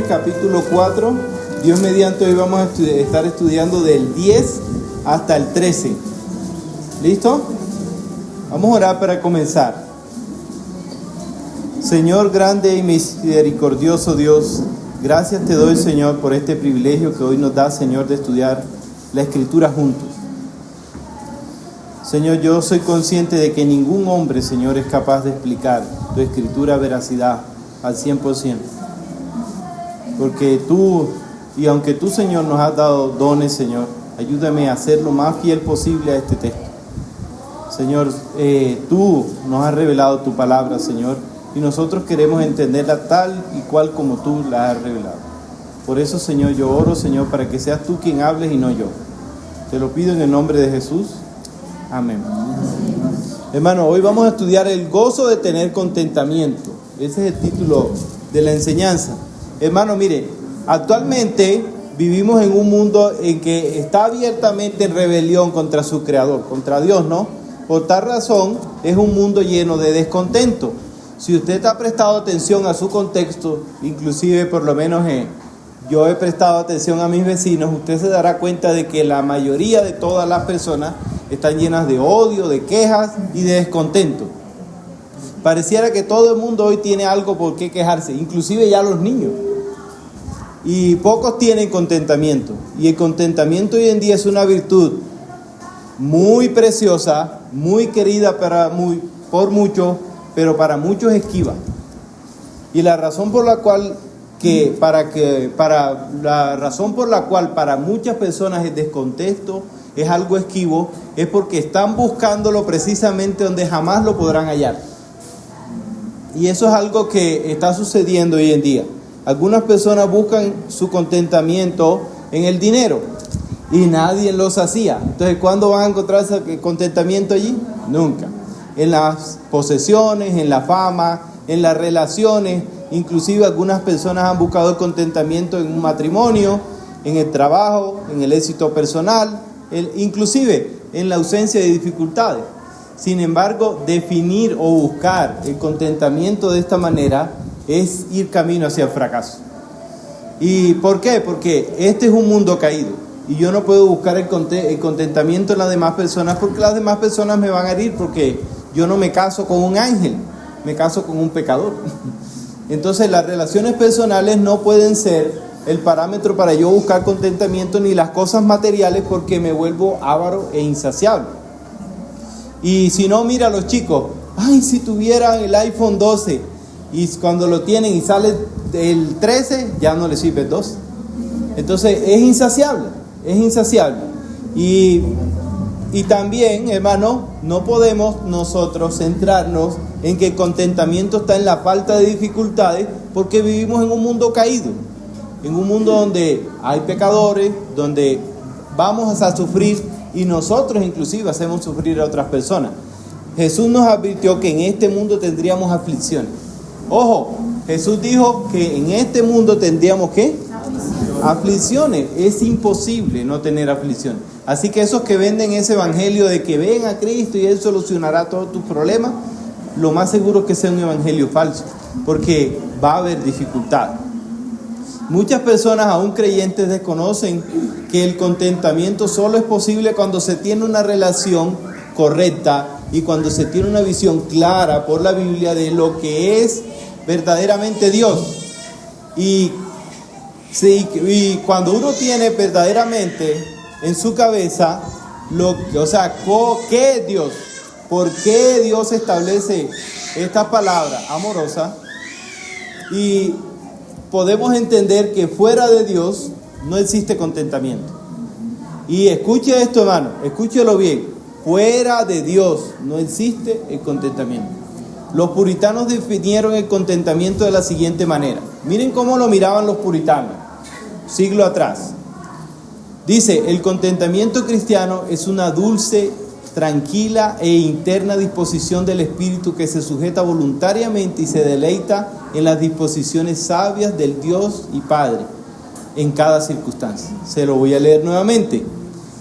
Colosenses capítulo 4. Dios mediante, hoy vamos a estar estudiando del 10 hasta el 13. ¿Listo? Vamos a orar para comenzar. Señor grande y misericordioso Dios, gracias te doy, Señor, por este privilegio que hoy nos da, Señor, de estudiar la Escritura juntos. Señor, yo soy consciente de que ningún hombre, Señor, es capaz de explicar tu Escritura veracidad al 100%. Porque tú, y aunque tú, Señor, nos has dado dones, Señor, ayúdame a ser lo más fiel posible a este texto. Señor, tú nos has revelado tu palabra, Señor, y nosotros queremos entenderla tal y cual como tú la has revelado. Por eso, Señor, yo oro, Señor, para que seas tú quien hables y no yo. Te lo pido en el nombre de Jesús. Amén. Hermano, hoy vamos a estudiar el gozo de tener contentamiento. Ese es el título de la enseñanza. Hermano, mire, actualmente vivimos en un mundo en que está abiertamente en rebelión contra su creador, contra Dios, ¿no? Por tal razón, es un mundo lleno de descontento. Si usted ha prestado atención a su contexto, inclusive por lo menos yo he prestado atención a mis vecinos, usted se dará cuenta de que la mayoría de todas las personas están llenas de odio, de quejas y de descontento. Pareciera que todo el mundo hoy tiene algo por qué quejarse, inclusive ya los niños. Y pocos tienen contentamiento. Y el contentamiento hoy en día es una virtud muy preciosa, muy querida por muchos, pero para muchos esquiva. Y la razón por la cual para muchas personas el descontento es algo esquivo, es porque están buscándolo precisamente donde jamás lo podrán hallar. Y eso es algo que está sucediendo hoy en día. Algunas personas buscan su contentamiento en el dinero y nadie los hacía. Entonces, ¿cuándo van a encontrar ese contentamiento allí? Nunca. En las posesiones, en la fama, en las relaciones. Inclusive algunas personas han buscado el contentamiento en un matrimonio, en el trabajo, en el éxito personal, inclusive en la ausencia de dificultades. Sin embargo, definir o buscar el contentamiento de esta manera es ir camino hacia el fracaso. ¿Y por qué? Porque este es un mundo caído y yo no puedo buscar el contentamiento en las demás personas, porque las demás personas me van a herir, porque yo no me caso con un ángel, me caso con un pecador. Entonces las relaciones personales no pueden ser el parámetro para yo buscar contentamiento, ni las cosas materiales, porque me vuelvo avaro e insaciable. Y si no, mira a los chicos, ay, si tuvieran el iPhone 12, y cuando lo tienen y sale el 13, ya no les sirve el 12. Entonces es insaciable. Y también, hermano, no podemos nosotros centrarnos en que el contentamiento está en la falta de dificultades, porque vivimos en un mundo caído, en un mundo donde hay pecadores, donde vamos a sufrir, y nosotros inclusive hacemos sufrir a otras personas. Jesús nos advirtió que en este mundo tendríamos aflicciones. Ojo, Jesús dijo que en este mundo tendríamos ¿qué? Aflicciones. Es imposible no tener aflicciones. Así que esos que venden ese evangelio de que ven a Cristo y Él solucionará todos tus problemas, lo más seguro es que sea un evangelio falso, porque va a haber dificultad. Muchas personas, aún creyentes, desconocen que el contentamiento solo es posible cuando se tiene una relación correcta y cuando se tiene una visión clara por la Biblia de lo que es verdaderamente Dios. Y cuando uno tiene verdaderamente en su cabeza ¿qué es Dios? ¿Por qué Dios establece esta palabra amorosa? Y podemos entender que fuera de Dios no existe contentamiento. Y escuche esto, hermano, escúchelo bien. Fuera de Dios no existe el contentamiento. Los puritanos definieron el contentamiento de la siguiente manera. Miren cómo lo miraban los puritanos, siglo atrás. Dice, el contentamiento cristiano es una dulce, tranquila e interna disposición del espíritu que se sujeta voluntariamente y se deleita en las disposiciones sabias del Dios y Padre en cada circunstancia. Se lo voy a leer nuevamente.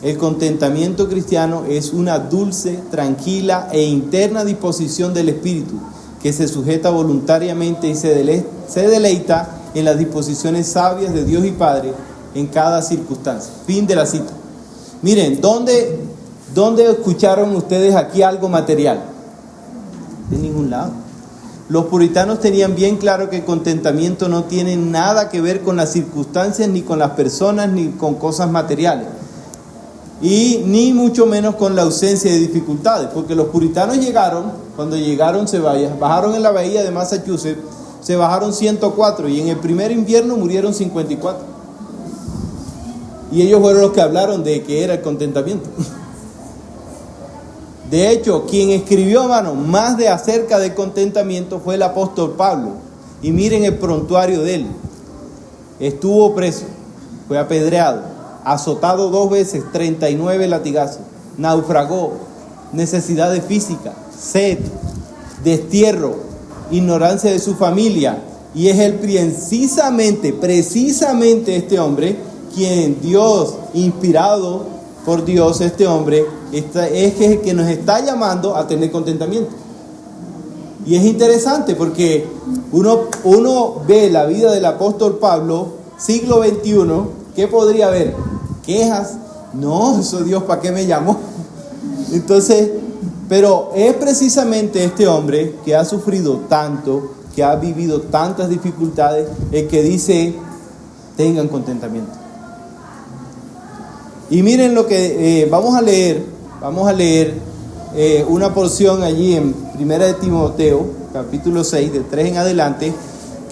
El contentamiento cristiano es una dulce, tranquila e interna disposición del espíritu que se sujeta voluntariamente y se deleita en las disposiciones sabias de Dios y Padre en cada circunstancia. Fin de la cita. Miren, ¿dónde escucharon ustedes aquí algo material? De ningún lado. Los puritanos tenían bien claro que el contentamiento no tiene nada que ver con las circunstancias, ni con las personas, ni con cosas materiales. Y ni mucho menos con la ausencia de dificultades, porque los puritanos cuando llegaron bajaron en la bahía de Massachusetts, se bajaron 104 y en el primer invierno murieron 54. Y ellos fueron los que hablaron de que era el contentamiento. De hecho, quien escribió, hermano, más de acerca del contentamiento fue el apóstol Pablo. Y miren el prontuario de él. Estuvo preso, fue apedreado, azotado 2 veces, 39 latigazos, naufragó, necesidades físicas, sed, destierro, ignorancia de su familia. Y es él precisamente este hombre, quien Dios, inspirado por Dios, este hombre, es el que nos está llamando a tener contentamiento. Y es interesante porque uno ve la vida del apóstol Pablo, siglo XXI, ¿qué podría haber? Quejas. No, eso Dios, ¿para qué me llamó? Entonces, pero es precisamente este hombre que ha sufrido tanto, que ha vivido tantas dificultades, el que dice, tengan contentamiento. Y miren lo que vamos a leer una porción allí en 1 de Timoteo, capítulo 6, de 3 en adelante,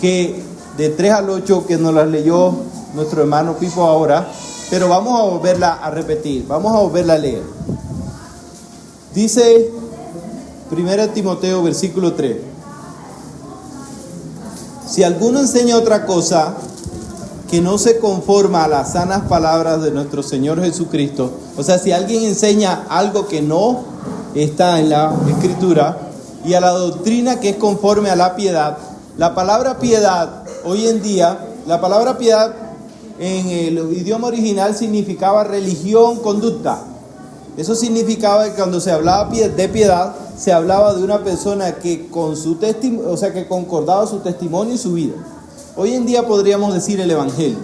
que de 3 al 8, que nos la leyó nuestro hermano Pipo ahora, pero vamos a volverla a repetir, vamos a volverla a leer. Dice 1 de Timoteo, versículo 3. Si alguno enseña otra cosa que no se conforma a las sanas palabras de nuestro Señor Jesucristo, o sea, si alguien enseña algo que no está en la Escritura, y a la doctrina que es conforme a la piedad, la palabra piedad, hoy en día, la palabra piedad en el idioma original significaba religión, conducta. Eso significaba que cuando se hablaba de piedad, se hablaba de una persona que con su testimonio, o sea, que concordaba su testimonio y su vida. Hoy en día podríamos decir el Evangelio.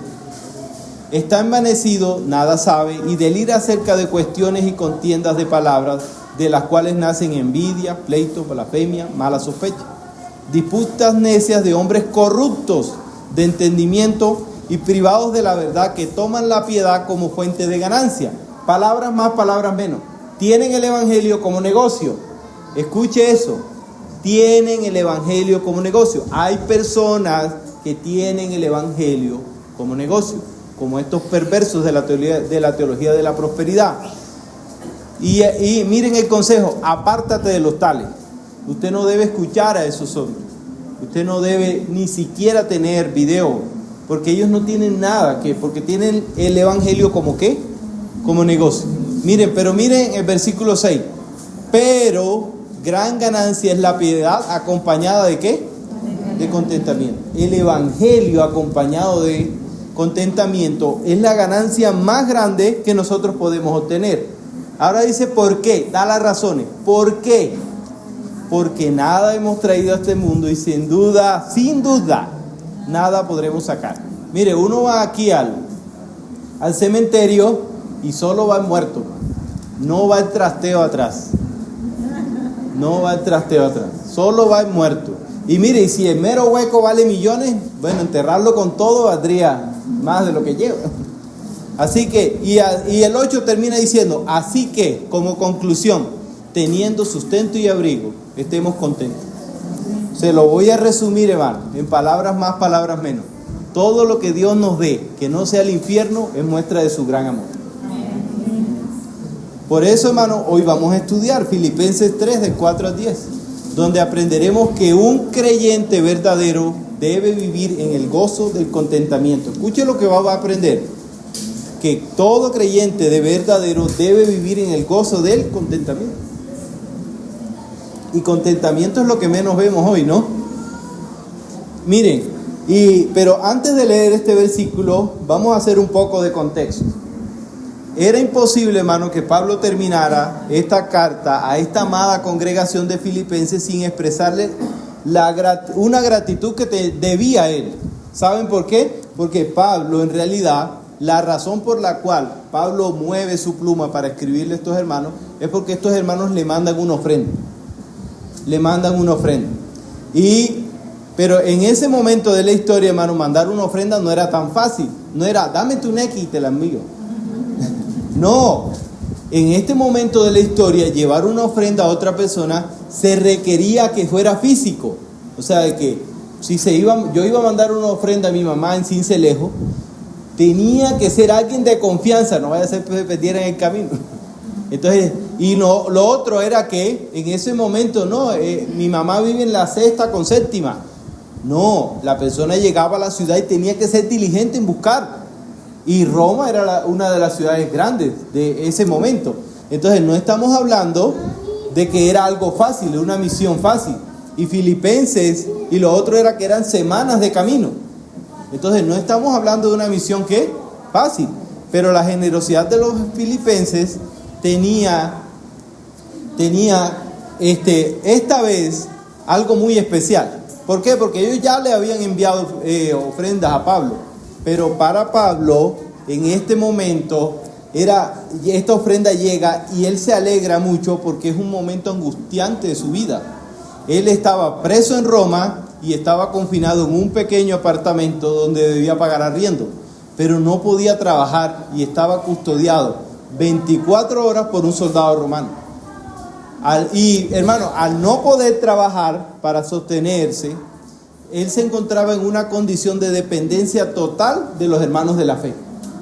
Está envanecido, nada sabe, y delira acerca de cuestiones y contiendas de palabras, de las cuales nacen envidia, pleito, blasfemia, mala sospecha. Disputas necias de hombres corruptos de entendimiento y privados de la verdad, que toman la piedad como fuente de ganancia. Palabras más, palabras menos. Tienen el Evangelio como negocio. Escuche eso. Tienen el Evangelio como negocio. Hay personas que tienen el Evangelio como negocio, como estos perversos de la teología de la prosperidad. Y miren el consejo: apártate de los tales. Usted no debe escuchar a esos hombres. Usted no debe ni siquiera tener video, porque ellos no tienen nada, porque tienen el Evangelio como ¿qué? Como negocio. Miren el versículo 6. Pero gran ganancia es la piedad acompañada de ¿qué? De contentamiento. El Evangelio acompañado de contentamiento es la ganancia más grande que nosotros podemos obtener. Ahora dice ¿por qué? Da las razones. ¿Por qué? Porque nada hemos traído a este mundo y sin duda, nada podremos sacar. Mire, uno va aquí al cementerio y solo va el muerto. No va el trasteo atrás. Solo va el muerto. Y mire, y si el mero hueco vale millones, bueno, enterrarlo con todo valdría más de lo que lleva. Así que, y el 8 termina diciendo, así que, como conclusión, teniendo sustento y abrigo, estemos contentos. Se lo voy a resumir, hermano, en palabras más, palabras menos. Todo lo que Dios nos dé, que no sea el infierno, es muestra de su gran amor. Por eso, hermano, hoy vamos a estudiar Filipenses 3, del 4 al 10, donde aprenderemos que un creyente verdadero debe vivir en el gozo del contentamiento. Escuche lo que va a aprender: que todo creyente de verdadero debe vivir en el gozo del contentamiento. Y contentamiento es lo que menos vemos hoy, ¿no? Miren, pero antes de leer este versículo, vamos a hacer un poco de contexto. Era imposible, hermano, que Pablo terminara esta carta a esta amada congregación de Filipenses sin expresarle una gratitud que debía a él. ¿Saben por qué? Porque Pablo, en realidad, la razón por la cual Pablo mueve su pluma para escribirle a estos hermanos es porque estos hermanos le mandan una ofrenda. Le mandan una ofrenda. Pero en ese momento de la historia, hermano, mandar una ofrenda no era tan fácil. No era, dame tu nequi y te la envío. No. En este momento de la historia, llevar una ofrenda a otra persona se requería que fuera físico. O sea, de que si yo iba a mandar una ofrenda a mi mamá en Sincelejo, tenía que ser alguien de confianza, no vaya a ser que se perdiera en el camino. Entonces, y no, lo otro era que en ese momento, mi mamá vive en la 6ª con 7ª. No, la persona llegaba a la ciudad y tenía que ser diligente en buscar. Y Roma era una de las ciudades grandes de ese momento. Entonces, no estamos hablando de que era algo fácil, una misión fácil. Y Filipenses, y lo otro era que eran semanas de camino. Entonces, no estamos hablando de una misión que fácil. Pero la generosidad de los filipenses tenía esta vez algo muy especial. ¿Por qué? Porque ellos ya le habían enviado ofrendas a Pablo. Pero para Pablo, en este momento, esta ofrenda llega y él se alegra mucho porque es un momento angustiante de su vida. Él estaba preso en Roma y estaba confinado en un pequeño apartamento donde debía pagar arriendo, pero no podía trabajar y estaba custodiado 24 horas por un soldado romano. Al no poder trabajar para sostenerse, él se encontraba en una condición de dependencia total de los hermanos de la fe.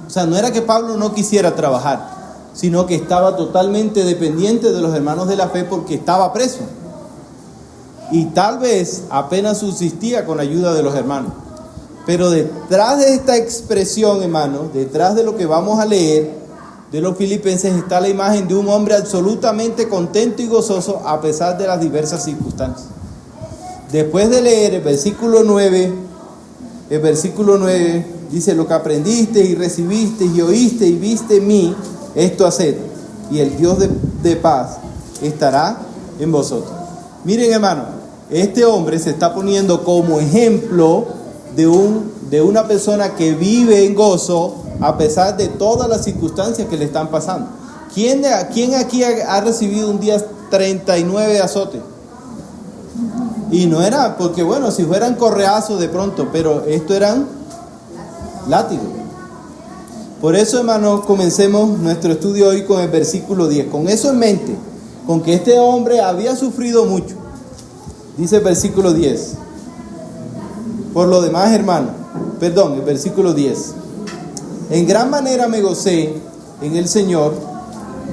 O sea, no era que Pablo no quisiera trabajar, sino que estaba totalmente dependiente de los hermanos de la fe porque estaba preso. Y tal vez apenas subsistía con ayuda de los hermanos. Pero detrás de esta expresión, hermano, detrás de lo que vamos a leer de los filipenses, está la imagen de un hombre absolutamente contento y gozoso a pesar de las diversas circunstancias. Después de leer el versículo 9 dice: lo que aprendiste y recibiste y oíste y viste en mí, esto haced, y el Dios de paz estará en vosotros. Miren, hermano, este hombre se está poniendo como ejemplo de una persona que vive en gozo a pesar de todas las circunstancias que le están pasando. ¿Quién aquí ha recibido un día 39 azotes? Y no era, porque bueno, si fueran correazos de pronto, pero esto eran látigos. Por eso, hermanos, comencemos nuestro estudio hoy con el versículo 10. Con eso en mente, con que este hombre había sufrido mucho. Dice el versículo 10. Por lo demás, hermano, el versículo 10. En gran manera me gocé en el Señor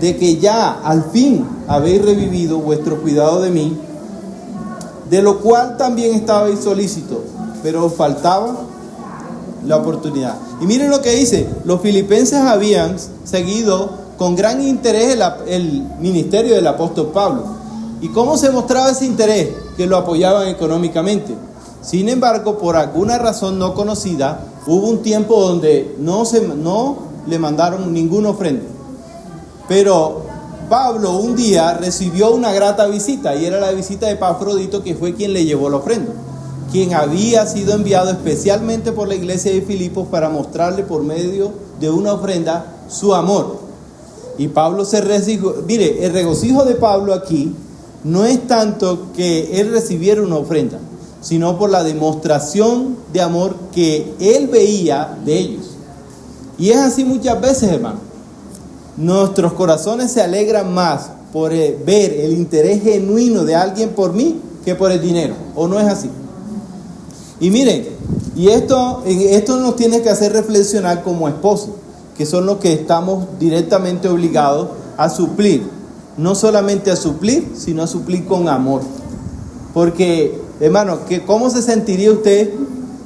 de que ya al fin habéis revivido vuestro cuidado de mí, de lo cual también estabais solícitos, pero os faltaba la oportunidad. Y miren lo que dice: los filipenses habían seguido con gran interés el ministerio del apóstol Pablo. ¿Y cómo se mostraba ese interés? Que lo apoyaban económicamente. Sin embargo, por alguna razón no conocida, hubo un tiempo donde no le mandaron ninguna ofrenda. Pero Pablo un día recibió una grata visita, y era la visita de Epafrodito, que fue quien le llevó la ofrenda, quien había sido enviado especialmente por la iglesia de Filipos para mostrarle por medio de una ofrenda su amor. Y Pablo se regocijó. Mire, el regocijo de Pablo aquí no es tanto que él recibiera una ofrenda, sino por la demostración de amor que él veía de ellos. Y es así muchas veces, hermano. Nuestros corazones se alegran más por ver el interés genuino de alguien por mí que por el dinero. ¿O no es así? Y miren, esto nos tiene que hacer reflexionar como esposos, que son los que estamos directamente obligados a suplir. No solamente a suplir, sino a suplir con amor. Porque, hermano, ¿cómo se sentiría usted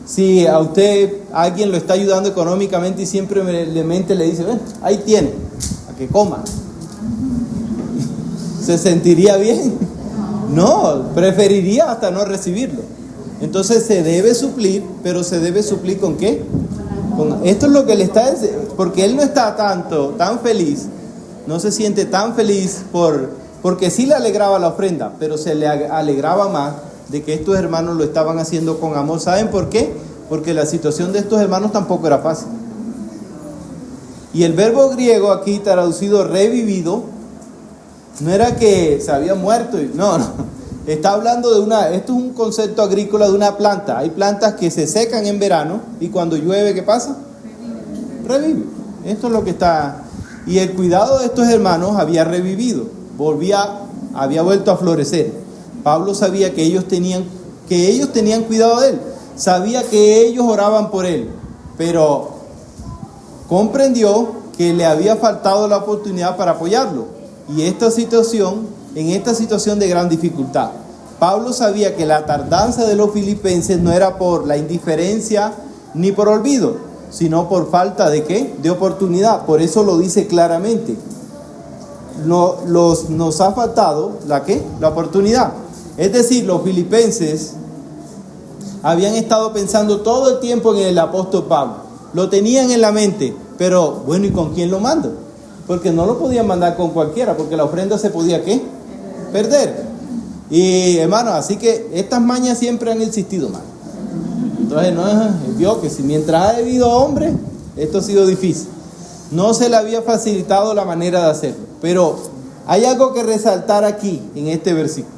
si a usted alguien lo está ayudando económicamente y siempre le dice: ven, ahí tiene, a que coma? ¿Se sentiría bien? No, preferiría hasta no recibirlo. Entonces se debe suplir, pero se debe suplir ¿con qué? Esto es lo que le está diciendo, porque él no está tan feliz, no se siente tan feliz porque sí le alegraba la ofrenda, pero se le alegraba más de que estos hermanos lo estaban haciendo con amor. ¿Saben por qué? porque la situación de estos hermanos tampoco era fácil. Y el verbo griego aquí traducido revivido, no era que se había muerto, no. Está hablando esto es un concepto agrícola de una planta. Hay plantas que se secan en verano y cuando llueve, ¿qué pasa? Revive. Esto es lo que está. Y el cuidado de estos hermanos había revivido, había vuelto a florecer. Pablo sabía que ellos tenían cuidado de él, sabía que ellos oraban por él, pero comprendió que le había faltado la oportunidad para apoyarlo. Y en esta situación de gran dificultad, Pablo sabía que la tardanza de los filipenses no era por la indiferencia ni por olvido, sino por falta de ¿qué? De oportunidad. Por eso lo dice claramente. Nos ha faltado la oportunidad. Es decir, los filipenses habían estado pensando todo el tiempo en el apóstol Pablo. Lo tenían en la mente, pero bueno, ¿y con quién lo mando? Porque no lo podían mandar con cualquiera, porque la ofrenda se podía ¿qué? Perder. Y hermano, así que estas mañas siempre han existido, hermano. Entonces, vio que si mientras ha habido hombre, esto ha sido difícil. No se le había facilitado la manera de hacerlo. Pero hay algo que resaltar aquí, en este versículo.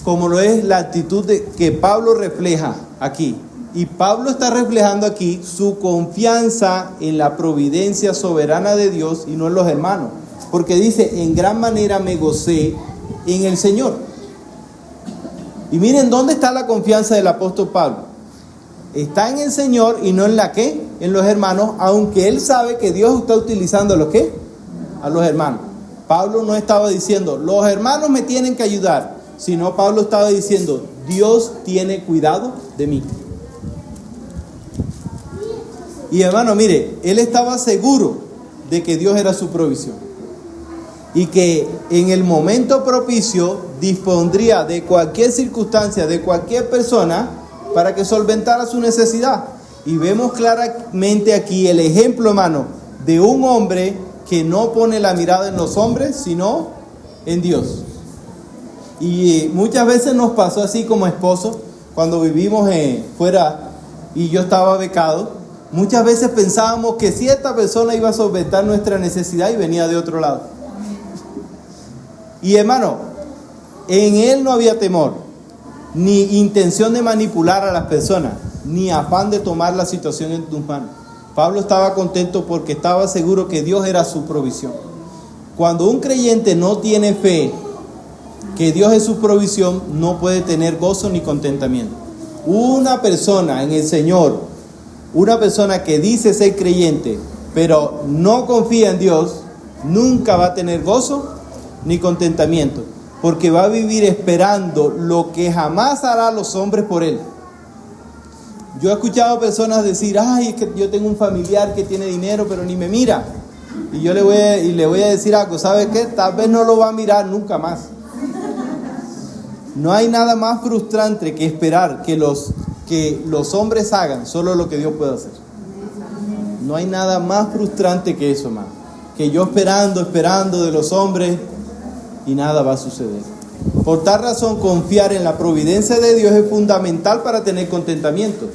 Como lo es la actitud que Pablo refleja aquí. Y Pablo está reflejando aquí su confianza en la providencia soberana de Dios y no en los hermanos. Porque dice, en gran manera me gocé en el Señor. Y miren dónde está la confianza del apóstol Pablo. Está en el Señor y no en en los hermanos, aunque él sabe que Dios está utilizando a los hermanos. Pablo no estaba diciendo, los hermanos me tienen que ayudar, sino Pablo estaba diciendo, Dios tiene cuidado de mí. Y hermano, mire, él estaba seguro de que Dios era su provisión y que en el momento propicio dispondría de cualquier circunstancia, de cualquier persona para que solventara su necesidad. Y vemos claramente aquí el ejemplo, hermano, de un hombre que no pone la mirada en los hombres, sino en Dios. Y muchas veces nos pasó así como esposo, cuando vivimos fuera y yo estaba becado. Muchas veces pensábamos que cierta persona iba a solventar nuestra necesidad y venía de otro lado. Y hermano, en él no había temor, ni intención de manipular a las personas, ni afán de tomar la situación en tus manos. Pablo estaba contento porque estaba seguro que Dios era su provisión. Cuando un creyente no tiene fe que Dios es su provisión, no puede tener gozo ni contentamiento. Una persona en el Señor, una persona que dice ser creyente, pero no confía en Dios, nunca va a tener gozo ni contentamiento, porque va a vivir esperando lo que jamás hará los hombres por él. Yo he escuchado personas decir, ay, es que yo tengo un familiar que tiene dinero, pero ni me mira. Y yo le voy a decir algo, ¿sabe qué? Tal vez no lo va a mirar nunca más. No hay nada más frustrante que esperar que los hombres hagan solo lo que Dios puede hacer. No hay nada más frustrante que eso, hermano. Que yo esperando de los hombres y nada va a suceder. Por tal razón, confiar en la providencia de Dios es fundamental para tener contentamiento.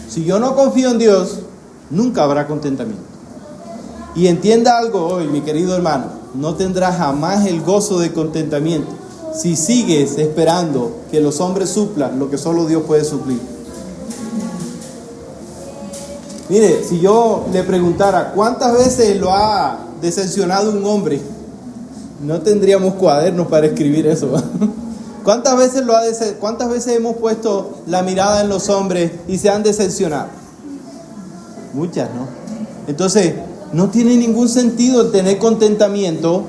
Si yo no confío en Dios, nunca habrá contentamiento. Y entienda algo hoy, mi querido hermano, no tendrás jamás el gozo de contentamiento si sigues esperando que los hombres suplan lo que solo Dios puede suplir. Mire, si yo le preguntara cuántas veces lo ha decepcionado un hombre, no tendríamos cuadernos para escribir eso. ¿Cuántas veces hemos puesto la mirada en los hombres y se han decepcionado? Muchas, ¿no? Entonces, no tiene ningún sentido el tener contentamiento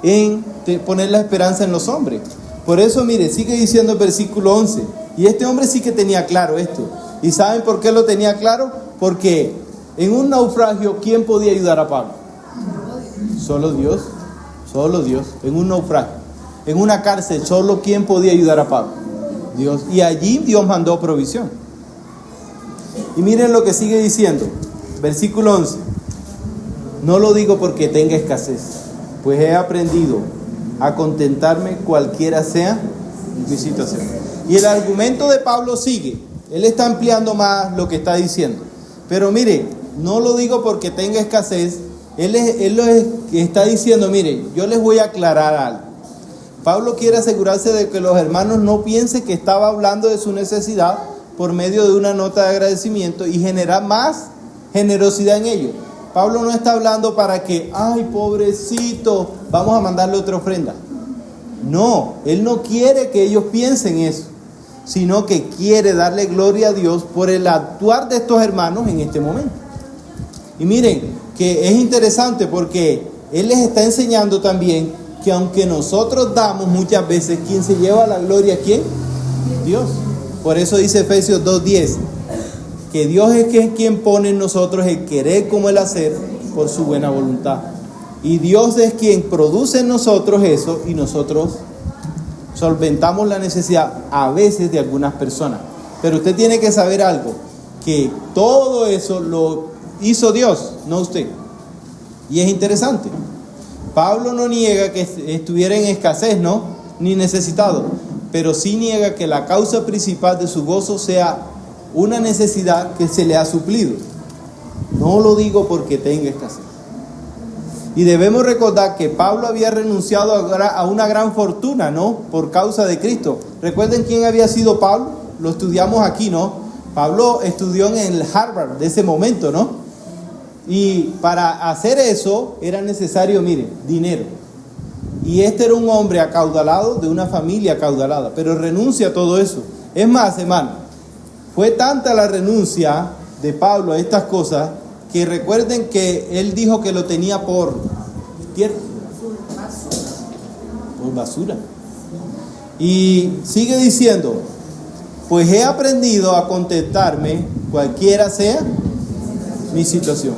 en poner la esperanza en los hombres. Por eso, mire, sigue diciendo el versículo 11. Y este hombre sí que tenía claro esto. ¿Y saben por qué lo tenía claro? Porque en un naufragio, ¿quién podía ayudar a Pablo? Solo Dios. Solo Dios. En un naufragio. En una cárcel, solo ¿quién podía ayudar a Pablo? Dios. Y allí Dios mandó provisión. Y miren lo que sigue diciendo. Versículo 11. No lo digo porque tenga escasez, pues he aprendido a contentarme cualquiera sea mi situación. Y el argumento de Pablo sigue. Él está ampliando más lo que está diciendo. Pero mire, no lo digo porque tenga escasez. Él lo está diciendo, mire, yo les voy a aclarar algo. Pablo quiere asegurarse de que los hermanos no piensen que estaba hablando de su necesidad por medio de una nota de agradecimiento y generar más generosidad en ellos. Pablo no está hablando para que, ay, pobrecito, vamos a mandarle otra ofrenda. No, él no quiere que ellos piensen eso, sino que quiere darle gloria a Dios por el actuar de estos hermanos en este momento. Y miren, que es interesante porque él les está enseñando también que aunque nosotros damos muchas veces, ¿quién se lleva la gloria? ¿Quién? Dios. Por eso dice Efesios 2:10, que Dios es quien pone en nosotros el querer como el hacer por su buena voluntad. Y Dios es quien produce en nosotros eso y nosotros solventamos la necesidad a veces de algunas personas. Pero usted tiene que saber algo, que todo eso lo hizo Dios, no usted. Y es interesante. Pablo no niega que estuviera en escasez, ¿no? Ni necesitado. Pero sí niega que la causa principal de su gozo sea una necesidad que se le ha suplido. No lo digo porque tenga escasez. Y debemos recordar que Pablo había renunciado a una gran fortuna, ¿no? Por causa de Cristo. ¿Recuerden quién había sido Pablo? Lo estudiamos aquí, ¿no? Pablo estudió en el Harvard de ese momento, ¿no? Y para hacer eso era necesario, miren, dinero. Y este era un hombre acaudalado, de una familia acaudalada, pero renuncia a todo eso. Es más, hermano, fue tanta la renuncia de Pablo a estas cosas, que recuerden que él dijo que lo tenía por tierra, por basura. Y sigue diciendo, pues he aprendido a contentarme cualquiera sea mi situación.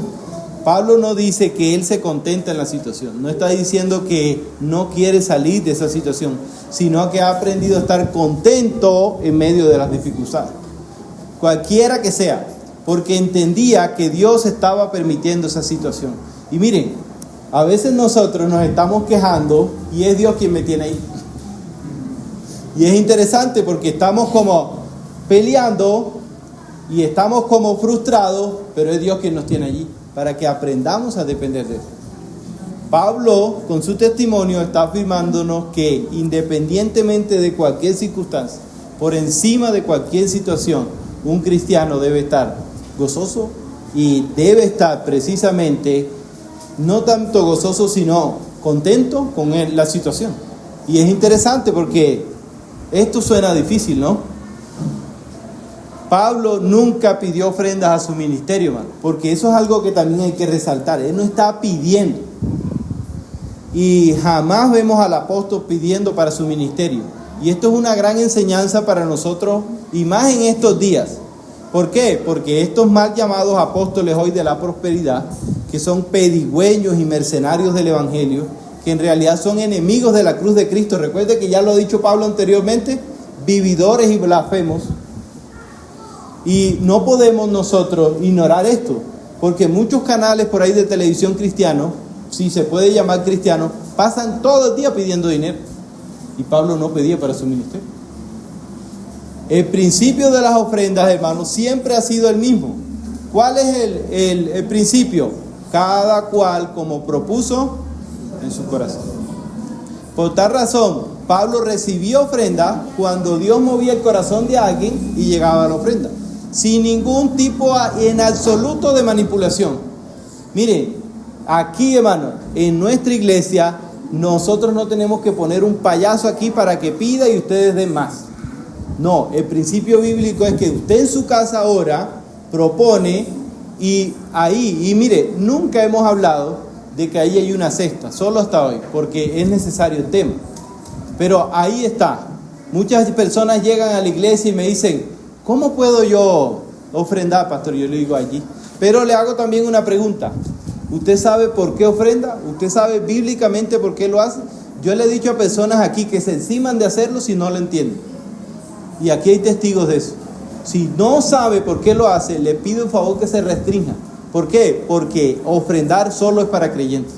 Pablo no dice que él se contenta en la situación, no está diciendo que no quiere salir de esa situación, sino que ha aprendido a estar contento en medio de las dificultades, cualquiera que sea, porque entendía que Dios estaba permitiendo esa situación. Y miren, a veces nosotros nos estamos quejando y es Dios quien me tiene ahí. Y es interesante porque estamos como peleando y estamos como frustrados, pero es Dios quien nos tiene allí, para que aprendamos a depender de Él. Pablo, con su testimonio, está afirmándonos que independientemente de cualquier circunstancia, por encima de cualquier situación, un cristiano debe estar gozoso y debe estar precisamente, no tanto gozoso, sino contento con la situación. Y es interesante porque esto suena difícil, ¿no? Pablo nunca pidió ofrendas a su ministerio, hermano, porque eso es algo que también hay que resaltar. Él no está pidiendo. Y jamás vemos al apóstol pidiendo para su ministerio. Y esto es una gran enseñanza para nosotros, y más en estos días. ¿Por qué? Porque estos mal llamados apóstoles hoy de la prosperidad, que son pedigüeños y mercenarios del evangelio, que en realidad son enemigos de la cruz de Cristo. Recuerde que ya lo ha dicho Pablo anteriormente, vividores y blasfemos. Y no podemos nosotros ignorar esto, porque muchos canales por ahí de televisión cristianos, si se puede llamar cristianos, pasan todo el día pidiendo dinero. Y Pablo no pedía para su ministerio. El principio de las ofrendas, hermanos, siempre ha sido el mismo. ¿Cuál es el principio? Cada cual como propuso en su corazón. Por tal razón, Pablo recibió ofrenda cuando Dios movía el corazón de alguien y llegaba a la ofrenda, sin ningún tipo en absoluto de manipulación. Miren, aquí, hermano, en nuestra iglesia, nosotros no tenemos que poner un payaso aquí para que pida y ustedes den más. No, el principio bíblico es que usted en su casa ahora propone y ahí, y mire, nunca hemos hablado de que ahí hay una cesta, solo hasta hoy, porque es necesario el tema. Pero ahí está. Muchas personas llegan a la iglesia y me dicen, ¿cómo puedo yo ofrendar, pastor? Yo le digo allí. Pero le hago también una pregunta. ¿Usted sabe por qué ofrenda? ¿Usted sabe bíblicamente por qué lo hace? Yo le he dicho a personas aquí que se enciman de hacerlo si no lo entienden. Y aquí hay testigos de eso. Si no sabe por qué lo hace, le pido un favor que se restrinja. ¿Por qué? Porque ofrendar solo es para creyentes.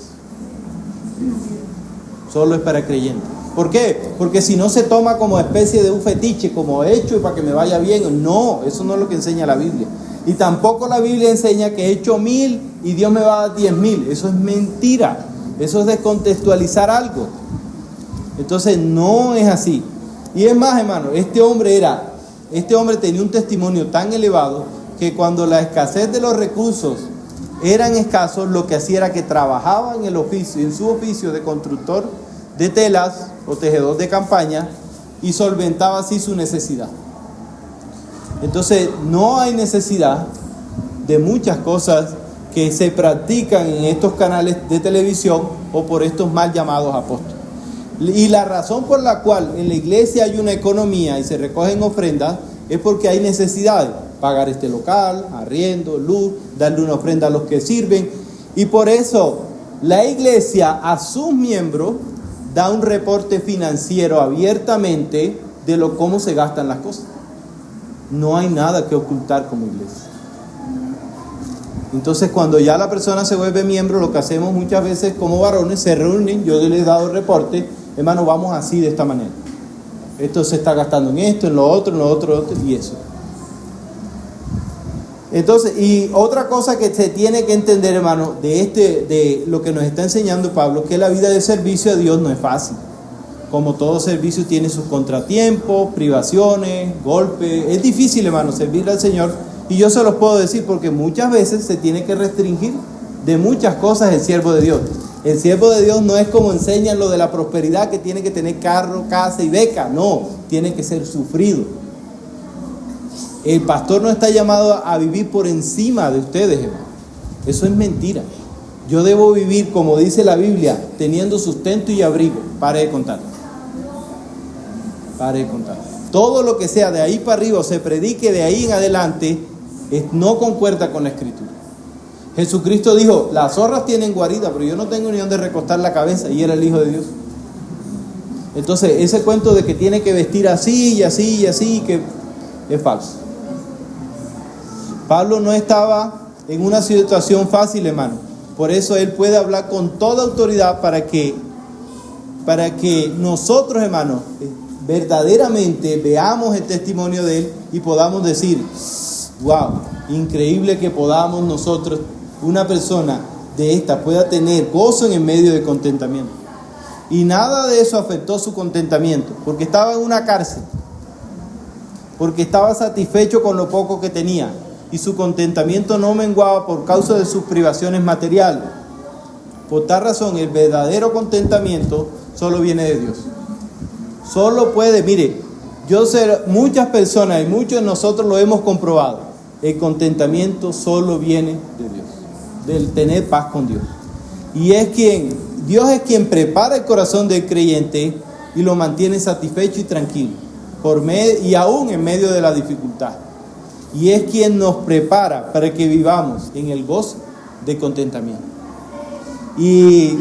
Solo es para creyentes. ¿Por qué? Porque si no se toma como especie de un fetiche, como hecho y para que me vaya bien. No, eso no es lo que enseña la Biblia. Y tampoco la Biblia enseña que he hecho 1000 y Dios me va a dar 10,000. Eso es mentira. Eso es descontextualizar algo. Entonces no es así. Y es más, hermano, este hombre tenía un testimonio tan elevado que cuando la escasez de los recursos eran escasos, lo que hacía era que trabajaba en su oficio de constructor de telas o tejedor de campaña y solventaba así su necesidad. Entonces no hay necesidad de muchas cosas que se practican en estos canales de televisión o por estos mal llamados apóstoles. Y la razón por la cual en la iglesia hay una economía y se recogen ofrendas es porque hay necesidades. Pagar este local, arriendo, luz, darle una ofrenda a los que sirven. Y por eso la iglesia a sus miembros da un reporte financiero abiertamente de cómo se gastan las cosas. No hay nada que ocultar como iglesia. Entonces cuando ya la persona se vuelve miembro, lo que hacemos muchas veces como varones, se reúnen, yo les he dado reporte, hermano, vamos así de esta manera. Esto se está gastando en esto, en lo otro y eso. Entonces, y otra cosa que se tiene que entender, hermano, de lo que nos está enseñando Pablo, que la vida de servicio a Dios no es fácil. Como todo servicio tiene sus contratiempos, privaciones, golpes. Es difícil, hermano, servirle al Señor. Y yo se los puedo decir porque muchas veces se tiene que restringir de muchas cosas el siervo de Dios. El siervo de Dios no es como enseñan lo de la prosperidad, que tiene que tener carro, casa y beca. No, tiene que ser sufrido. El pastor no está llamado a vivir por encima de ustedes, hermano. Eso es mentira. Yo debo vivir, como dice la Biblia, teniendo sustento y abrigo. Pare de contar. Todo lo que sea de ahí para arriba o se predique de ahí en adelante no concuerda con la Escritura. Jesucristo dijo, las zorras tienen guarida, pero yo no tengo ni donde recostar la cabeza, y era el Hijo de Dios. Entonces, ese cuento de que tiene que vestir así y así y así, que es falso. Pablo no estaba en una situación fácil, hermano. Por eso él puede hablar con toda autoridad para que nosotros, hermanos, verdaderamente veamos el testimonio de él y podamos decir, wow, increíble que podamos nosotros, una persona de esta pueda tener gozo en el medio de contentamiento. Y nada de eso afectó su contentamiento, porque estaba en una cárcel, porque estaba satisfecho con lo poco que tenía, y su contentamiento no menguaba por causa de sus privaciones materiales. Por tal razón, el verdadero contentamiento solo viene de Dios. Solo puede, mire, yo sé, muchas personas y muchos de nosotros lo hemos comprobado. El contentamiento solo viene de Dios, del tener paz con Dios. Y Dios es quien prepara el corazón del creyente y lo mantiene satisfecho y tranquilo, y aún en medio de la dificultad. Y es quien nos prepara para que vivamos en el gozo de contentamiento. Y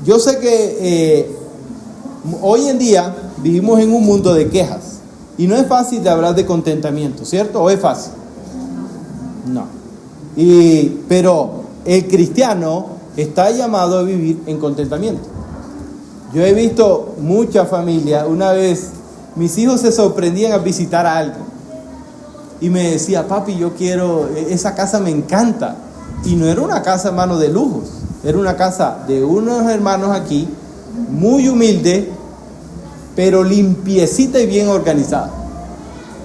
yo sé que hoy en día vivimos en un mundo de quejas. Y no es fácil de hablar de contentamiento, ¿cierto? ¿O es fácil? No. Pero el cristiano está llamado a vivir en contentamiento. Yo he visto muchas familias. Una vez mis hijos se sorprendían al visitar a alguien. Y me decía, papi, yo quiero, esa casa me encanta. Y no era una casa, hermano, de lujos. Era una casa de unos hermanos aquí, muy humilde, pero limpiecita y bien organizada.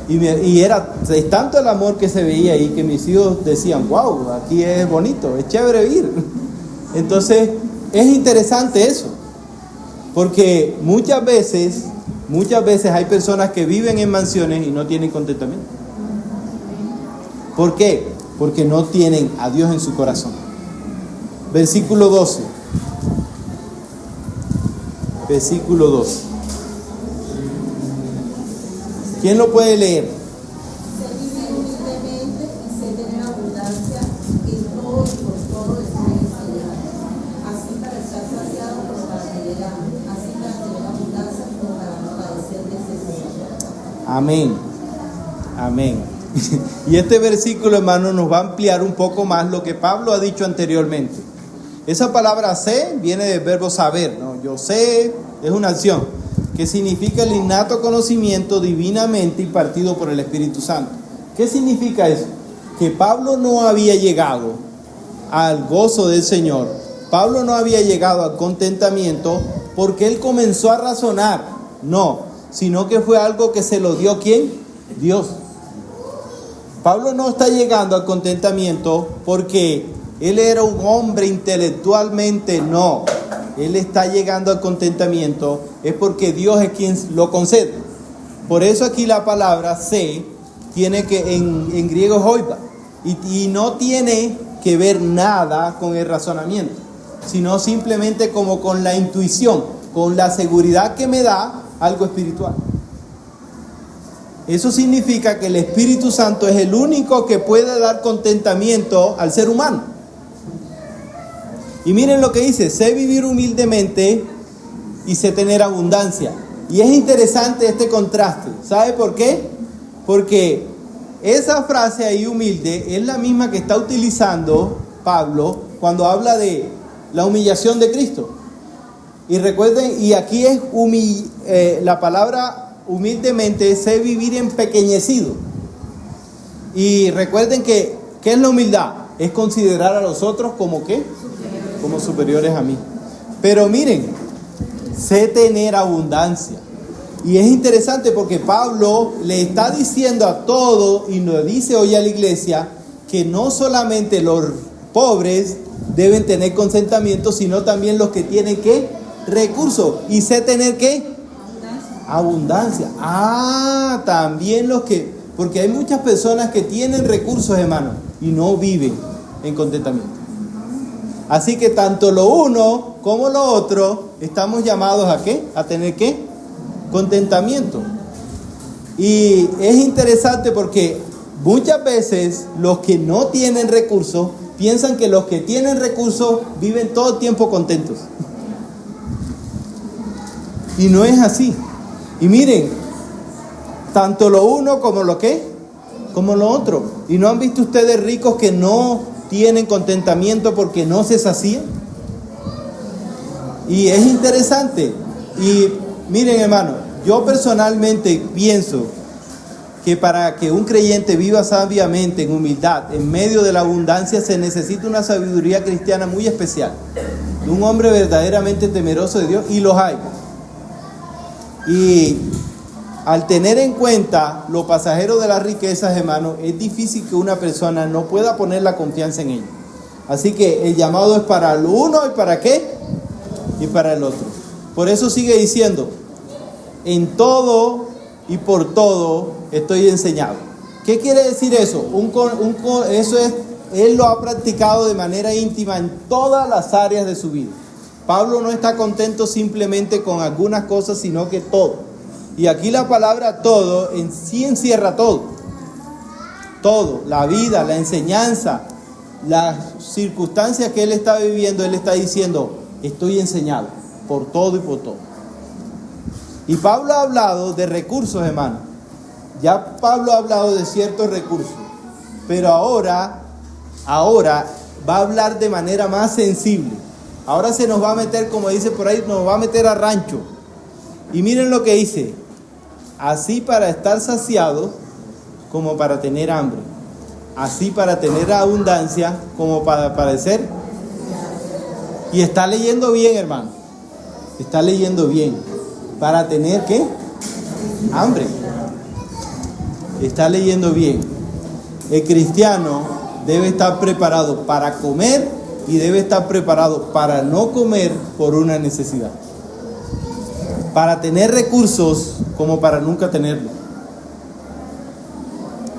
Y era tanto el amor que se veía ahí que mis hijos decían, wow, aquí es bonito, es chévere vivir. Entonces, es interesante eso. Porque muchas veces hay personas que viven en mansiones y no tienen contentamiento. ¿Por qué? Porque no tienen a Dios en su corazón. Versículo 12. Versículo 12. ¿Quién lo puede leer? Se vive humildemente y se tener abundancia en todo y por todo estoy enseñado. Así para estar saciado como para tener hambre, así para tener abundancia como para padecer necesidad. Amén. Amén. Y este versículo, hermano, nos va a ampliar un poco más lo que Pablo ha dicho anteriormente. Esa palabra sé viene del verbo saber, ¿no? Yo sé, es una acción. que significa el innato conocimiento divinamente impartido por el Espíritu Santo. ¿Qué significa eso? Que Pablo no había llegado al gozo del Señor. Pablo no había llegado al contentamiento porque él comenzó a razonar. No, sino que fue algo que se lo dio ¿quién? Dios. Pablo no está llegando al contentamiento porque él era un hombre intelectualmente, no. Él está llegando al contentamiento es porque Dios es quien lo concede. Por eso aquí la palabra se tiene que en griego es hoipa y no tiene que ver nada con el razonamiento, sino simplemente como con la intuición, con la seguridad que me da algo espiritual. Eso significa que el Espíritu Santo es el único que puede dar contentamiento al ser humano. Y miren lo que dice: sé vivir humildemente y sé tener abundancia. Y es interesante este contraste. ¿Sabe por qué? Porque esa frase ahí, humilde, es la misma que está utilizando Pablo cuando habla de la humillación de Cristo. Y recuerden, y aquí es la palabra humildemente, sé vivir empequeñecido. Y recuerden que, ¿qué es la humildad? Es considerar a los otros como ¿qué? Como superiores a mí. Pero miren, sé tener abundancia. Y es interesante porque Pablo le está diciendo a todo, y nos dice hoy a la iglesia, que no solamente los pobres deben tener contentamiento, sino también los que tienen ¿qué? Recursos. Y sé tener ¿qué? Abundancia. También los que, porque hay muchas personas que tienen recursos, hermano, y no viven en contentamiento. Así que tanto lo uno como lo otro estamos llamados ¿a qué? A tener ¿qué? Contentamiento. Y es interesante porque muchas veces los que no tienen recursos piensan que los que tienen recursos viven todo el tiempo contentos. Y no es así. Y miren, tanto lo uno como lo ¿qué? Como lo otro. ¿Y no han visto ustedes ricos que no tienen contentamiento porque no se sacían? Y es interesante. Y miren, hermano, yo personalmente pienso que para que un creyente viva sabiamente en humildad, en medio de la abundancia, se necesita una sabiduría cristiana muy especial. Un hombre verdaderamente temeroso de Dios, y los hay. Y al tener en cuenta lo pasajero de las riquezas, hermano, es difícil que una persona no pueda poner la confianza en ello. Así que el llamado es para el uno y para ¿qué? Y para el otro. Por eso sigue diciendo: en todo y por todo estoy enseñado. ¿Qué quiere decir eso? Eso es, él lo ha practicado de manera íntima en todas las áreas de su vida. Pablo no está contento simplemente con algunas cosas, sino que todo. Y aquí la palabra todo en sí encierra todo. Todo, la vida, la enseñanza, las circunstancias que él está viviendo, él está diciendo: estoy enseñado por todo y por todo. Y Pablo ha hablado de recursos, hermano. Ya Pablo ha hablado de ciertos recursos. Pero ahora va a hablar de manera más sensible. Ahora se nos va a meter, como dice por ahí, nos va a meter a rancho. Y miren lo que dice: así para estar saciados como para tener hambre, así para tener abundancia como para padecer. Y está leyendo bien, hermano. Está leyendo bien. Para tener ¿qué? Hambre. Está leyendo bien. El cristiano debe estar preparado para comer y debe estar preparado para no comer por una necesidad. Para tener recursos como para nunca tenerlos.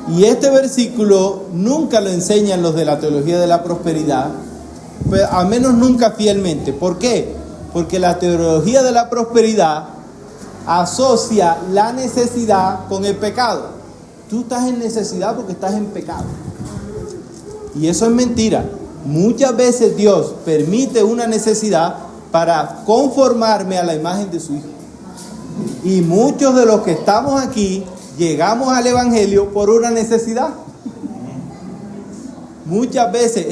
Y este versículo nunca lo enseñan los de la teología de la prosperidad, pero al menos nunca fielmente. ¿Por qué? Porque la teología de la prosperidad asocia la necesidad con el pecado. Tú estás en necesidad porque estás en pecado. Y eso es mentira. Muchas veces Dios permite una necesidad para conformarme a la imagen de su Hijo. Y muchos de los que estamos aquí llegamos al Evangelio por una necesidad. Muchas veces.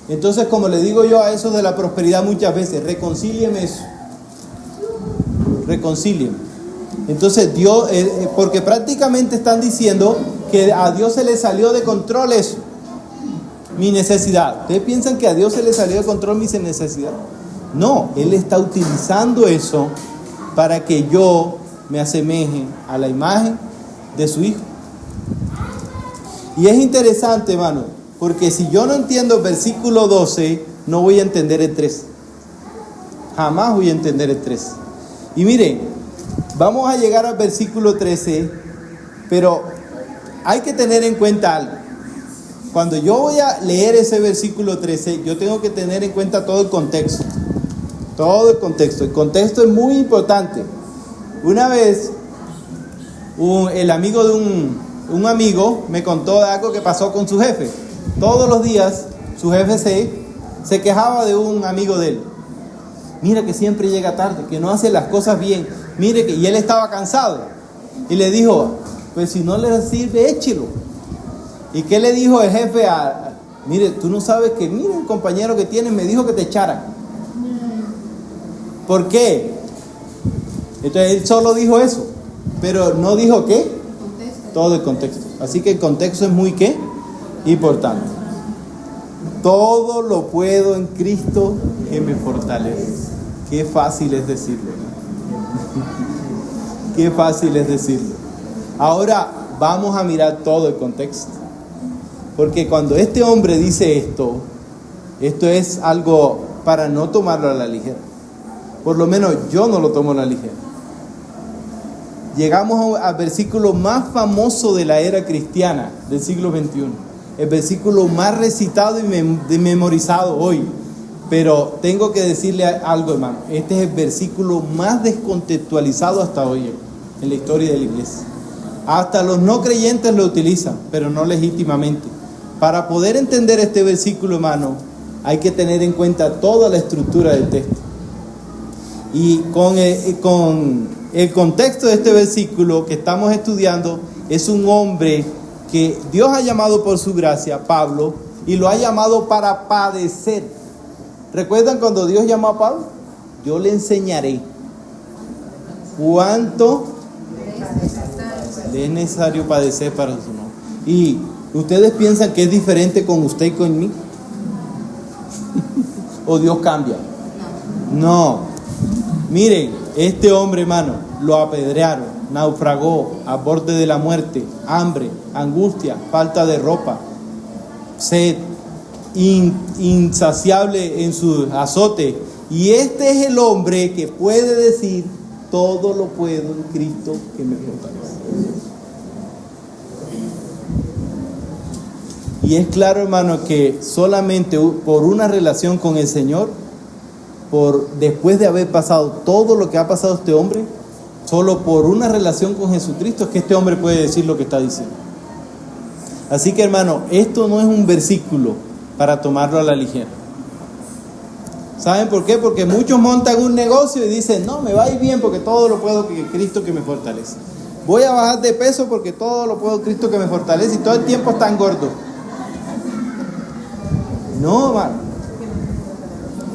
Entonces, como le digo yo a esos de la prosperidad muchas veces, reconcílieme eso. reconcilien. Entonces Dios, porque prácticamente están diciendo que a Dios se le salió de control eso, mi necesidad. ¿Ustedes piensan que a Dios se le salió de control mi necesidad? No, Él está utilizando eso para que yo me asemeje a la imagen de su Hijo. Y es interesante, hermano, porque si yo no entiendo el versículo 12, no voy a entender el 13. Jamás voy a entender el 13. Y miren, vamos a llegar al versículo 13, pero hay que tener en cuenta algo. Cuando yo voy a leer ese versículo 13, yo tengo que tener en cuenta todo el contexto. Todo el contexto. El contexto es muy importante. Una vez, el amigo de un amigo me contó de algo que pasó con su jefe. Todos los días su jefe se quejaba de un amigo de él. Mira que siempre llega tarde, que no hace las cosas bien. Mire que, y él estaba cansado. Y le dijo, pues si no le sirve, échelo. ¿Y qué le dijo el jefe? Mire, tú no sabes que, mire, el compañero que tienes me dijo que te echara. ¿Por qué? Entonces él solo dijo eso, pero no dijo qué. Todo el contexto. Así que el contexto es muy ¿qué? Importante. Todo lo puedo en Cristo que me fortalece. Qué fácil es decirlo. Qué fácil es decirlo. Ahora vamos a mirar todo el contexto. Porque cuando este hombre dice esto es algo para no tomarlo a la ligera. Por lo menos yo no lo tomo a la ligera. Llegamos al versículo más famoso de la era cristiana del siglo XXI. El versículo más recitado y memorizado hoy. Pero tengo que decirle algo, hermano. Este es el versículo más descontextualizado hasta hoy en la historia de la iglesia. Hasta los no creyentes lo utilizan, pero no legítimamente. Para poder entender este versículo, hermano, hay que tener en cuenta toda la estructura del texto. Y con el contexto de este versículo que estamos estudiando, es un hombre que Dios ha llamado por su gracia, Pablo, y lo ha llamado para padecer. ¿Recuerdan cuando Dios llamó a Pablo? Yo le enseñaré cuánto le es necesario padecer para su nombre. Y ¿ustedes piensan que es diferente con usted y con mí? ¿O Dios cambia? No. Miren, este hombre, hermano, lo apedrearon, naufragó al borde de la muerte, hambre, angustia, falta de ropa, sed, insaciable en su azote. Y este es el hombre que puede decir: todo lo puedo en Cristo que me fortalece. Y es claro, hermano, que solamente por una relación con el Señor, después de haber pasado todo lo que ha pasado este hombre, solo por una relación con Jesucristo es que este hombre puede decir lo que está diciendo. Así que, hermano, esto no es un versículo para tomarlo a la ligera. ¿Saben por qué? Porque muchos montan un negocio y dicen: no, me va a ir bien porque todo lo puedo en Cristo que me fortalece. Voy a bajar de peso porque todo lo puedo en Cristo que me fortalece, y todo el tiempo están gordos. No, hermano.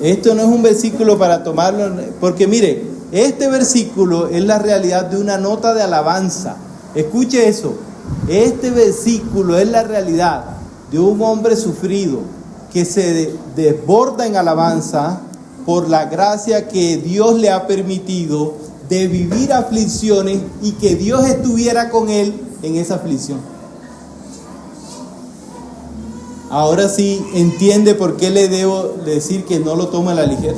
Esto no es un versículo para tomarlo, porque mire, este versículo es la realidad de una nota de alabanza. Escuche eso. Este versículo es la realidad de un hombre sufrido que se desborda en alabanza por la gracia que Dios le ha permitido de vivir aflicciones y que Dios estuviera con él en esa aflicción. Ahora sí entiende por qué le debo decir que no lo tome a la ligera.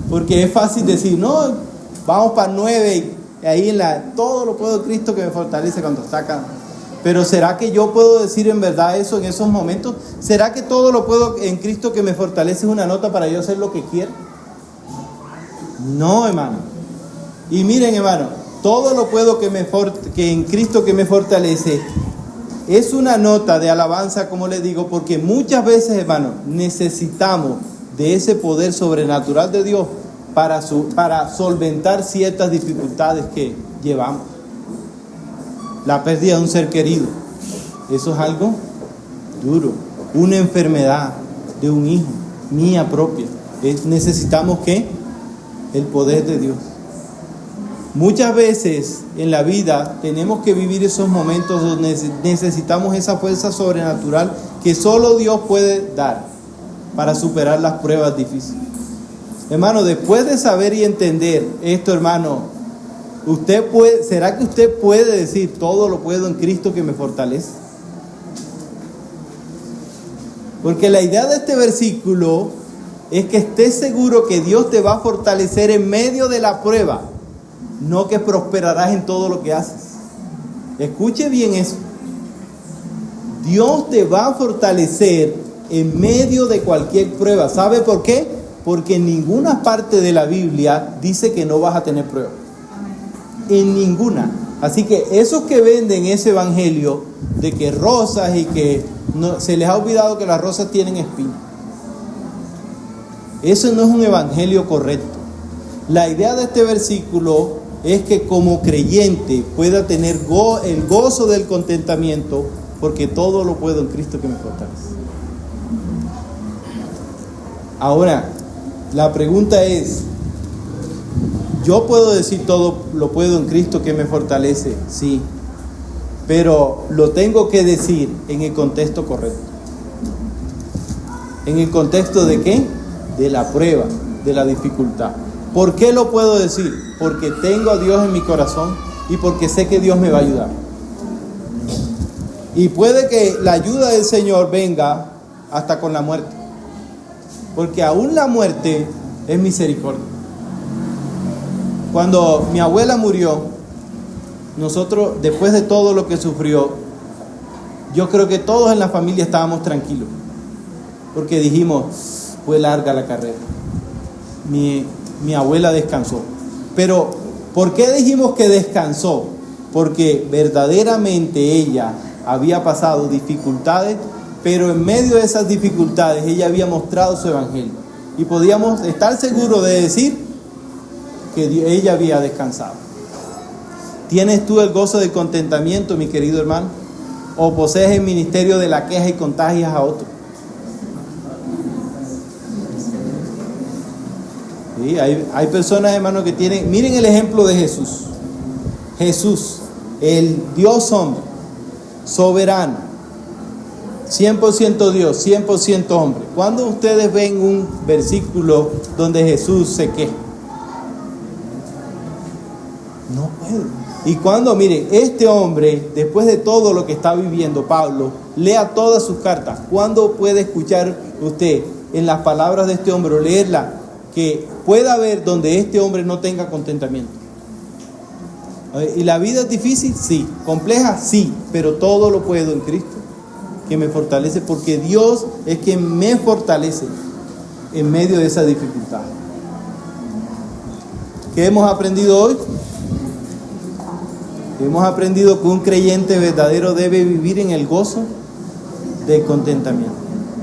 Porque es fácil decir: no, vamos para 9, y ahí todo lo puedo en Cristo que me fortalece cuando está acá. Pero ¿será que yo puedo decir en verdad eso en esos momentos? ¿Será que todo lo puedo en Cristo que me fortalece es una nota para yo hacer lo que quiero? No, hermano. Y miren, hermano, todo lo puedo que en Cristo que me fortalece es una nota de alabanza, como les digo, porque muchas veces, hermano, necesitamos de ese poder sobrenatural de Dios para solventar ciertas dificultades que llevamos. La pérdida de un ser querido, eso es algo duro. Una enfermedad de un hijo, mía propia. Necesitamos ¿qué? El poder de Dios. Muchas veces en la vida tenemos que vivir esos momentos donde necesitamos esa fuerza sobrenatural que solo Dios puede dar para superar las pruebas difíciles. Hermano, después de saber y entender esto, hermano, ¿será que usted puede decir todo lo puedo en Cristo que me fortalece? Porque la idea de este versículo es que estés seguro que Dios te va a fortalecer en medio de la prueba, no que prosperarás en todo lo que haces. Escuche bien eso. Dios te va a fortalecer en medio de cualquier prueba. ¿Sabe por qué? Porque en ninguna parte de la Biblia dice que no vas a tener prueba. En ninguna. Así que esos que venden ese evangelio de que rosas y que se les ha olvidado que las rosas tienen espinas. Eso no es un evangelio correcto. La idea de este versículo es que como creyente pueda tener el gozo del contentamiento, porque todo lo puedo en Cristo que me fortalece. Ahora, la pregunta es, ¿yo puedo decir todo lo puedo en Cristo que me fortalece? Sí, pero lo tengo que decir en el contexto correcto. ¿En el contexto de qué? De la prueba, de la dificultad. ¿Por qué lo puedo decir? Porque tengo a Dios en mi corazón y porque sé que Dios me va a ayudar. Y puede que la ayuda del Señor venga hasta con la muerte, porque aún la muerte es misericordia. Cuando mi abuela murió, nosotros, después de todo lo que sufrió, yo creo que todos en la familia estábamos tranquilos, porque dijimos, fue larga la carrera. Mi abuela descansó. Pero, ¿por qué dijimos que descansó? Porque verdaderamente ella había pasado dificultades, pero en medio de esas dificultades ella había mostrado su evangelio. Y podíamos estar seguros de decir que ella había descansado. ¿Tienes tú el gozo del contentamiento, mi querido hermano? ¿O posees el ministerio de la queja y contagias a otros? Sí, hay personas, hermanos, que tienen... Miren el ejemplo de Jesús. Jesús, el Dios hombre, soberano, 100% Dios, 100% hombre. ¿Cuándo ustedes ven un versículo donde Jesús se queja? No puede. Y cuando, miren, este hombre, después de todo lo que está viviendo, Pablo, lea todas sus cartas. ¿Cuándo puede escuchar usted en las palabras de este hombre o leerla que pueda haber donde este hombre no tenga contentamiento? ¿Y la vida es difícil? Sí. ¿Compleja? Sí. Pero todo lo puedo en Cristo que me fortalece, porque Dios es quien me fortalece en medio de esa dificultad. ¿Qué hemos aprendido hoy? Hemos aprendido que un creyente verdadero debe vivir en el gozo del contentamiento.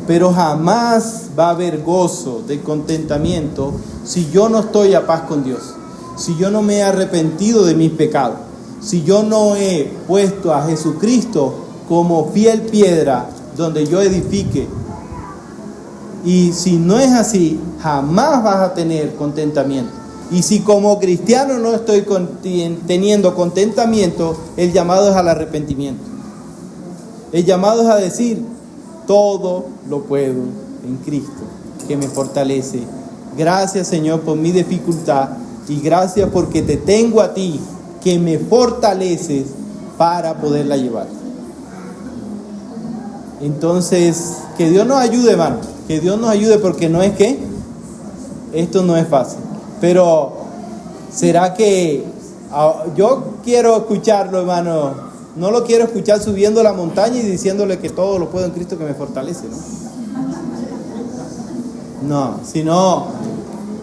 Pero jamás va a haber gozo de contentamiento si yo no estoy a paz con Dios, si yo no me he arrepentido de mis pecados, si yo no he puesto a Jesucristo como fiel piedra donde yo edifique. Y si no es así, jamás vas a tener contentamiento. Y si como cristiano no estoy teniendo contentamiento, el llamado es al arrepentimiento. El llamado es a decir, todo lo puedo en Cristo que me fortalece. Gracias, Señor, por mi dificultad, y gracias porque te tengo a ti que me fortaleces para poderla llevar. Entonces, que Dios nos ayude, hermano, que Dios nos ayude, porque no es que esto no es fácil. Pero ¿será que yo quiero escucharlo, hermano? No lo quiero escuchar subiendo la montaña y diciéndole que todo lo puedo en Cristo que me fortalece, ¿no? No, sino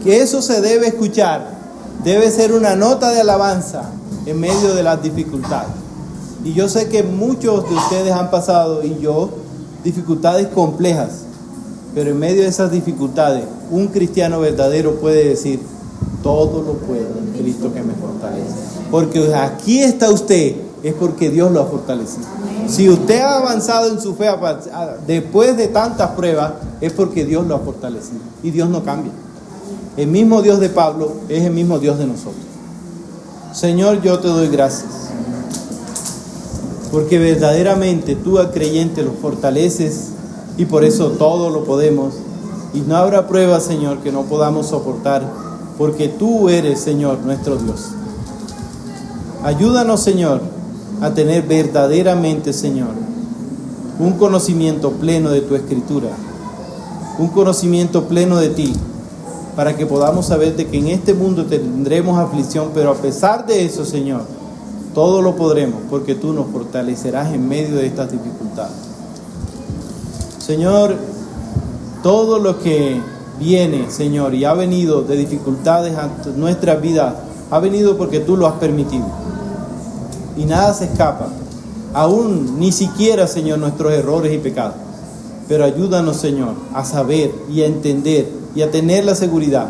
que eso se debe escuchar. Debe ser una nota de alabanza en medio de las dificultades. Y yo sé que muchos de ustedes han pasado, y yo, dificultades complejas. Pero en medio de esas dificultades, un cristiano verdadero puede decir, todo lo puedo en Cristo que me fortalece. Porque aquí está usted, es porque Dios lo ha fortalecido. Si usted ha avanzado en su fe después de tantas pruebas, es porque Dios lo ha fortalecido. Y Dios no cambia. El mismo Dios de Pablo es el mismo Dios de nosotros. Señor, yo te doy gracias, porque verdaderamente tú al creyente lo fortaleces y por eso todo lo podemos. Y no habrá prueba, Señor, que no podamos soportar, porque tú eres, Señor, nuestro Dios. Ayúdanos, Señor, a tener verdaderamente, Señor, un conocimiento pleno de tu Escritura, un conocimiento pleno de ti, para que podamos saber de que en este mundo tendremos aflicción, pero a pesar de eso, Señor, todo lo podremos, porque tú nos fortalecerás en medio de estas dificultades. Señor, todo lo que viene, Señor, y ha venido de dificultades a nuestras vidas, ha venido porque tú lo has permitido. Y nada se escapa, aún ni siquiera, Señor, nuestros errores y pecados. Pero ayúdanos, Señor, a saber y a entender y a tener la seguridad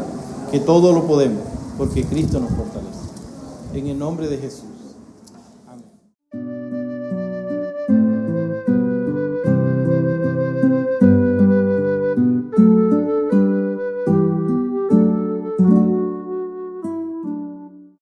que todo lo podemos, porque Cristo nos fortalece. En el nombre de Jesús.